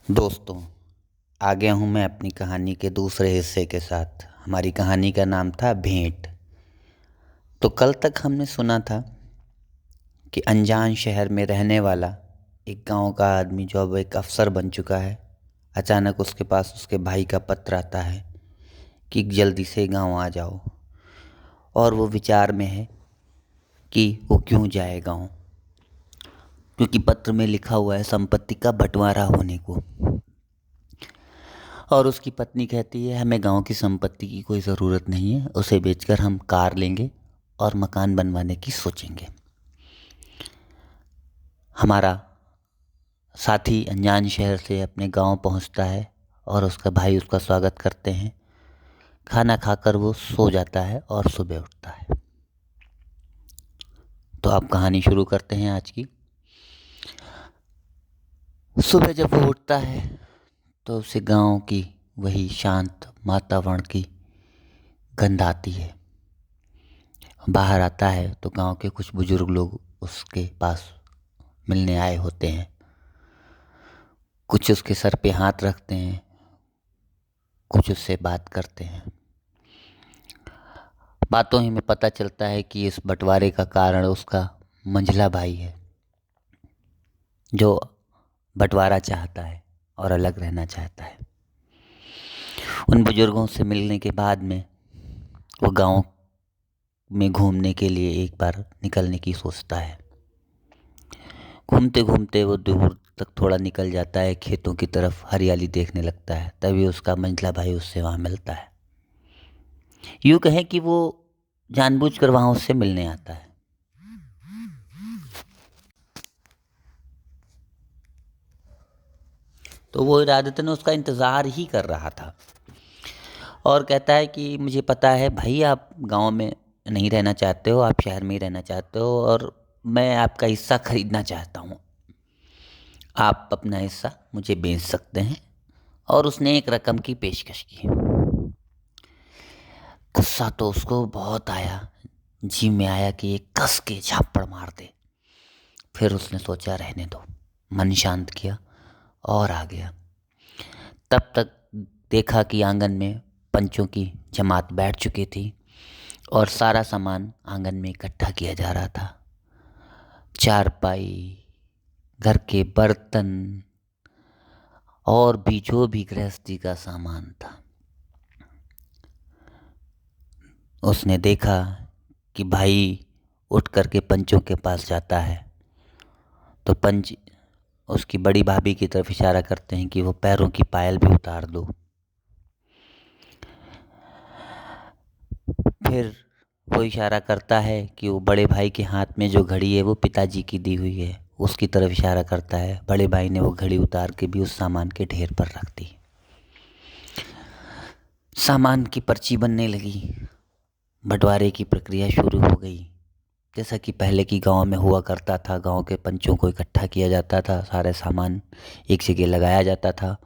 दोस्तों, आ गया हूँ मैं अपनी कहानी के दूसरे हिस्से के साथ। हमारी कहानी का नाम था भेंट। तो कल तक हमने सुना था कि अनजान शहर में रहने वाला एक गांव का आदमी जो अब एक अफसर बन चुका है, अचानक उसके पास उसके भाई का पत्र आता है कि जल्दी से गांव आ जाओ। और वो विचार में है कि वो क्यों जाए गांव, क्योंकि पत्र में लिखा हुआ है संपत्ति का बंटवारा होने को। और उसकी पत्नी कहती है हमें गांव की संपत्ति की कोई ज़रूरत नहीं है, उसे बेचकर हम कार लेंगे और मकान बनवाने की सोचेंगे। हमारा साथी अनजान शहर से अपने गांव पहुंचता है और उसका भाई उसका स्वागत करते हैं। खाना खाकर वो सो जाता है और सुबह उठता है। तो अब कहानी शुरू करते हैं आज की। सुबह जब वो उठता है तो उसे गांव की वही शांत वातावरण की गंध आती है। बाहर आता है तो गांव के कुछ बुजुर्ग लोग उसके पास मिलने आए होते हैं। कुछ उसके सर पे हाथ रखते हैं, कुछ उससे बात करते हैं। बातों ही में पता चलता है कि इस बंटवारे का कारण उसका मंझला भाई है, जो बंटवारा चाहता है और अलग रहना चाहता है। उन बुजुर्गों से मिलने के बाद में वो गांव में घूमने के लिए एक बार निकलने की सोचता है। घूमते घूमते वो दूर तक थोड़ा निकल जाता है, खेतों की तरफ हरियाली देखने लगता है। तभी उसका मंझला भाई उससे वहाँ मिलता है। यूँ कहें कि वो जानबूझकर वहाँ उससे मिलने आता है। तो वो इरादतन उसका इंतज़ार ही कर रहा था और कहता है कि मुझे पता है भाई, आप गांव में नहीं रहना चाहते हो, आप शहर में ही रहना चाहते हो और मैं आपका हिस्सा खरीदना चाहता हूँ। आप अपना हिस्सा मुझे बेच सकते हैं। और उसने एक रकम की पेशकश की। गुस्सा तो उसको बहुत आया, जी में आया कि एक कस के झापड़ मार दे। फिर उसने सोचा रहने दो, मन शांत किया और आ गया। तब तक देखा कि आंगन में पंचों की जमात बैठ चुकी थी और सारा सामान आंगन में इकट्ठा किया जा रहा था। चारपाई, घर के बर्तन और भी जो भी गृहस्थी का सामान था। उसने देखा कि भाई उठ करके पंचों के पास जाता है तो पंच उसकी बड़ी भाभी की तरफ इशारा करते हैं कि वो पैरों की पायल भी उतार दो। फिर वो इशारा करता है कि वो बड़े भाई के हाथ में जो घड़ी है वो पिताजी की दी हुई है, उसकी तरफ इशारा करता है। बड़े भाई ने वो घड़ी उतार के भी उस सामान के ढेर पर रख दी। सामान की पर्ची बनने लगी, बंटवारे की प्रक्रिया शुरू हो गई। जैसा कि पहले की गांव में हुआ करता था, गांव के पंचों को इकट्ठा किया जाता था, सारे सामान एक जगह लगाया जाता था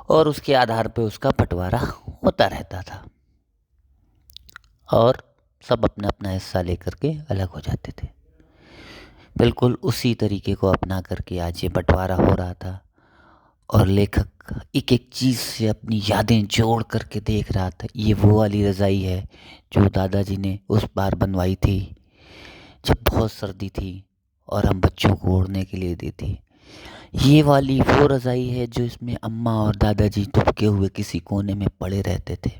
और उसके आधार पर उसका बंटवारा होता रहता था और सब अपना अपना हिस्सा लेकर के अलग हो जाते थे। बिल्कुल उसी तरीके को अपना करके आज ये बंटवारा हो रहा था और लेखक एक एक चीज़ से अपनी यादें जोड़ करके देख रहा था। ये वो वाली रज़ाई है जो दादाजी ने उस बार बनवाई थी जब बहुत सर्दी थी और हम बच्चों को ओढ़ने के लिए दी थी। ये वाली वो रज़ाई है जो इसमें अम्मा और दादाजी दुबके हुए किसी कोने में पड़े रहते थे।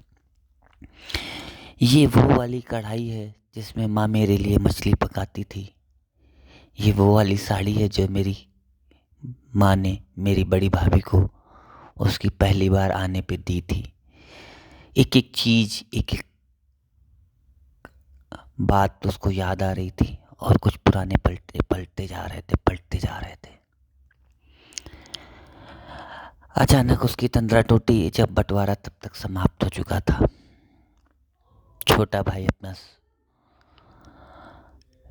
ये वो वाली कढ़ाई है जिसमें माँ मेरे लिए मछली पकाती थी। ये वो वाली साड़ी है जो मेरी माँ ने मेरी बड़ी भाभी को उसकी पहली बार आने पे दी थी। एक एक चीज़, एक एक बात उसको याद आ रही थी और कुछ पुराने पलटे पलटे जा रहे थे, पलटे जा रहे थे। अचानक उसकी तंद्रा टूटी जब बंटवारा तब तक समाप्त हो चुका था। छोटा भाई अपना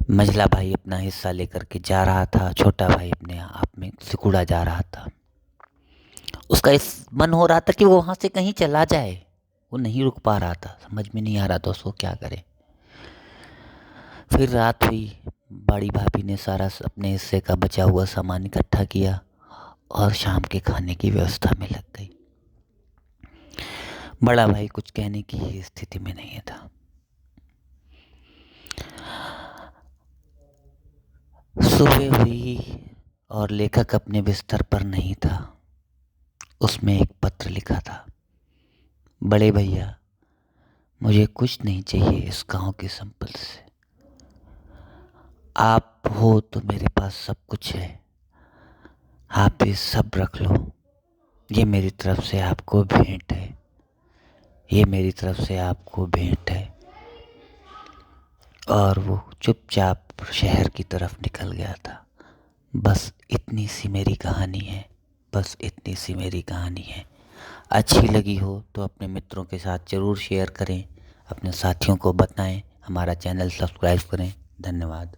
मझला भाई अपना हिस्सा लेकर के जा रहा था, छोटा भाई अपने आप में सिकुड़ा जा रहा था। उसका इस मन हो रहा था कि वो वहाँ से कहीं चला जाए, वो नहीं रुक पा रहा था, समझ में नहीं आ रहा था उसको क्या करे। फिर रात हुई, बड़ी भाभी ने सारा अपने हिस्से का बचा हुआ सामान इकट्ठा किया और शाम के खाने की व्यवस्था में लग गई। बड़ा भाई कुछ कहने की ही स्थिति में नहीं था। सुबह हुई और लेखक अपने बिस्तर पर नहीं था। उसमें एक पत्र लिखा था, बड़े भैया मुझे कुछ नहीं चाहिए इस गांव की संपत्ति से। आप हो तो मेरे पास सब कुछ है, आप ये सब रख लो। ये मेरी तरफ से आपको भेंट है, ये मेरी तरफ से आपको भेंट है। और वो चुपचाप शहर की तरफ निकल गया था। बस इतनी सी मेरी कहानी है, बस इतनी सी मेरी कहानी है। अच्छी लगी हो तो अपने मित्रों के साथ ज़रूर शेयर करें, अपने साथियों को बताएं, हमारा चैनल सब्सक्राइब करें। धन्यवाद।